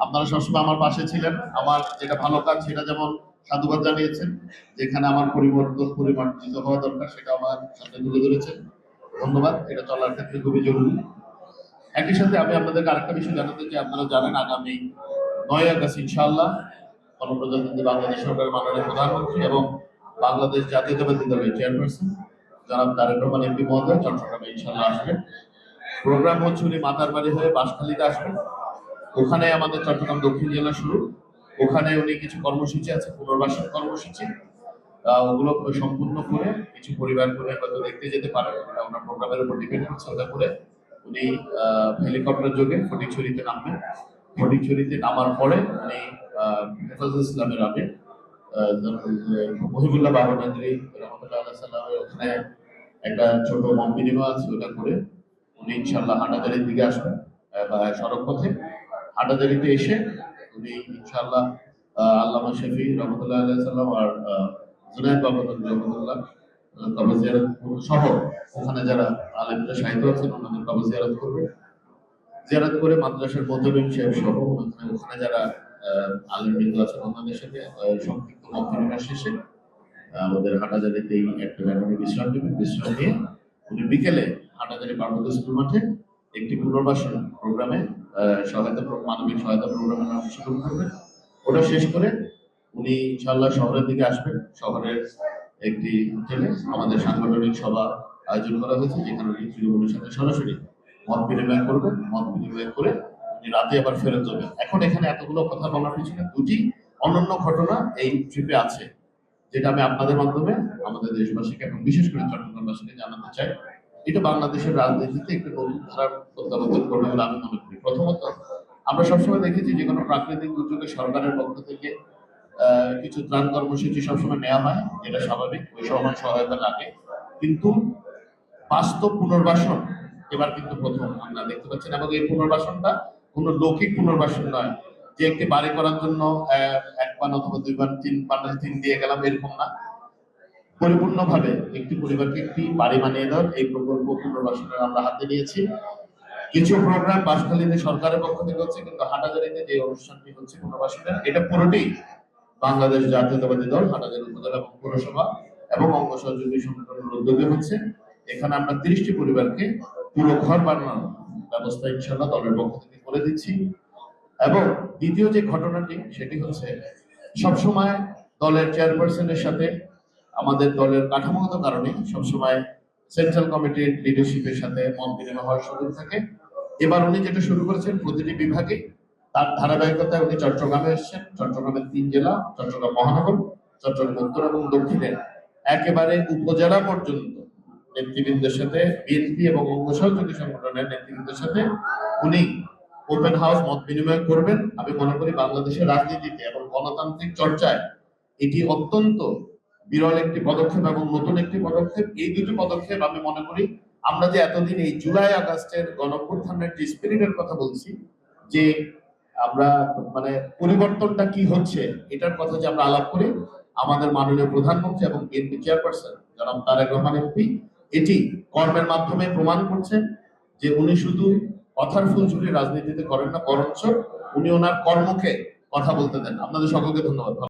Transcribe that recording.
আপনারা সবসময় আমার পাশে ছিলেন। আমার যেটা ভালো কাজ সেটা যেমন সাধুবাদ জানিয়েছেন, যেখানে আমার পরিমার্জিত হওয়া দরকার সেটা আমার সামনে তুলে ধরেছেন। ধন্যবাদ, এটা চলার ক্ষেত্রে খুবই জরুরি। একই সাথে আমি আপনাদেরকে আরেকটা বিষয় জানাতে চাই, আপনারা জানেন আগামী 9 আগস্ট ইনশাআল্লাহ গণপ্রজাতন্ত্রী বাংলাদেশ সরকারের মাননীয় প্রধানমন্ত্রী এবং বাংলাদেশ জাতীয়তাবাদী দলের চেয়ারপারসন জনাব তারেক রহমান এমপি মহোদয় চট্টগ্রামে ইনশাআল্লাহ আসবেন। প্রোগ্রাম হচ্ছে উনি মাতার বাড়ি হয়ে বাঁশখালীতে আসবেন। ওখানে আমাদের চট্টগ্রাম দক্ষিণ জেলা শুরু। ওখানে উনি কিছু কর্মসূচি আছে, পুনর্বাসন কর্মসূচি, ওগুলো সম্পূর্ণ করে কিছু পরিবার করে হয়তো দেখতে যেতে পারেন, ওনার প্রোগ্রামের উপর ডিপেন্ড করছে। ওটা করে উনি হেলিকপ্টার যোগে ফটিকছড়িতে নামবেন। ফটিকছড়িতে নামার পরে উনি হেফাজত ইসলামের আগে মহিবুল্লাহ বাবা নদী রহমতুল্লাহ সাল্লামের ওখানে একটা ছোট মত বিনিময় আছে, ওটা করে উনি ইনশাল্লাহ হাটাজারির দিকে আসবেন সড়ক পথে। হাটাজারিতে এসে উনি ইনশাল্লাহ আল্লামা শফি রহমতুল্লাহ সাল্লাম আর জুনায়েদ বাবা রহমতুল্লাহ কবর জিয়ারত সহ ওখানে যারা আলেমরা সাহিত্য আছেন ওনাদের কবর জিয়ারত করবে। জিয়ারত করে মাদ্রাসার মোতাবেক সাহেব সহ ওখানে যারা আলেমবৃন্দ আছেন ওনাদের সাথে সংক্ষিপ্ত মত বিনিময় শেষে আমাদের হাটাজারিতেই একটা ব্যানারে বিশ্রাম নেবেন। বিশ্রাম নিয়ে উনি বিকেলে হাটাজারি পার্বত্য স্কুল মাঠে একটি পুনর্বাসন প্রোগ্রামে মানবিক সহায়তা প্রোগ্রামে অংশগ্রহণ করবেন। ওটা শেষ করে উনি ইনশাআল্লাহ শহরের দিকে আসবেন। শহরের একটি হোটেলে আমাদের সাংগঠনিক সভা আয়োজন করা হয়েছে, যেখানে উনি তৃণমূলের সাথে সরাসরি মত বিনিময় করবেন। মত বিনিময় করে উনি রাতে আবার ফেরত যাবেন। এখন এখানে এতগুলো কথা বলার পিছনে দুটি অনন্য ঘটনা এই ট্রিপে আছে, যেটা আমি আপনাদের মাধ্যমে আমাদের দেশবাসীকে এবং বিশেষ করে চট্টগ্রামবাসীকে জানাতে চাই। এটা বাংলাদেশের রাজনীতিতে একটু নতুন ধারার প্রত্যাবর্তন করবে বলে আমি মনে করি। প্রথমত, আমরা সবসময় দেখেছি যে কোনো প্রাকৃতিক দুর্যোগে সরকারের পক্ষ থেকে কিছু ত্রাণ কর্মসূচি সবসময় নেওয়া হয়, যেটা স্বাভাবিক, ওই সময় সহায়তা লাগে। কিন্তু বাস্তব পুনর্বাসন এবার কিন্তু প্রথম আমরা দেখতে পাচ্ছেন, এবং এই পুনর্বাসনটা কোনো লৌকিক পুনর্বাসন নয় যে একটি বাড়ি করার জন্য 1 পান অথবা 2 পান 3 পানের টিন দিয়ে গেলাম, এরকম না। পরিপূর্ণভাবে একটি পরিবারকে একটি বাড়ি বানিয়ে দেওয়ার এই প্রকল্প পুনর্বাসনের আমরা হাতে নিয়েছি। কিছু প্রোগ্রাম বাঁশখালীতে সরকারের পক্ষ থেকে হচ্ছে, কিন্তু হাটাজারিতে যে অনুষ্ঠানটি হচ্ছে পুনর্বাসনের, এটা পুরোটি বাংলাদেশ জাতীয়তাবাদী দল হাটাজারি উপজেলা এবং পৌরসভা এবং অঙ্গ সহযোগী সংগঠনের উদ্যোগে হচ্ছে। এখানে আমরা 30টি পরিবারকে পুরো ঘর বানানোর ব্যবস্থা ইনশাআল্লাহ দলের পক্ষ থেকে করে দিচ্ছি। এবং দ্বিতীয় যে ঘটনাটি সেটি হচ্ছে, সবসময় দলের চেয়ারপারসনের সাথে আমাদের দলের কাঠামোগত কারণে সবসময় সেন্ট্রাল কমিটির লিডারশিপের সাথে মত বিনিময় হওয়ার সুযোগ থাকে। এবার উনি যেটা শুরু করেছেন প্রতিটি বিভাগে, তার ধারাবাহিকতায় উনি চট্টগ্রামে এসেছেন। চট্টগ্রামের 3 জেলা, চট্টগ্রাম মহানগর, চট্টগ্রাম উত্তর এবং দক্ষিণের একেবারে উপজেলা পর্যন্ত নেতৃবৃন্দের সাথে, বিএনপি এবং অঙ্গ সহযোগী সংগঠনের নেতৃবৃন্দের সাথে উনি ওপেন হাউস মত বিনিময় করবেন। আমি মনে করি বাংলাদেশের রাজনীতিতে এবং গণতান্ত্রিক চর্চায় এটি অত্যন্ত বিরল একটি পদক্ষেপ এবং নতুন একটি পদক্ষেপ। এই দুটি পদক্ষেপ আমি মনে করি আমরা যে এতদিন এই জুলাই আগস্টের গণঅভ্যুত্থানের যে স্পিরিটের কথা বলছি, যে আমরা মানে পরিবর্তনটা কি হচ্ছে এটার কথা যে আমরা আলাপ করি, আমাদের মাননীয় প্রধানমন্ত্রী এবং বিএনপি চেয়ারপারসন জনাব তারেক রহমান এমপি এটি কর্মের মাধ্যমে প্রমাণ করছেন যে উনি শুধু কথার ফুলঝুরি রাজনীতিতে করেন না, বরঞ্চ উনি ওনার কর্মকে কথা বলতে দেন। আপনাদের সকলকে ধন্যবাদ।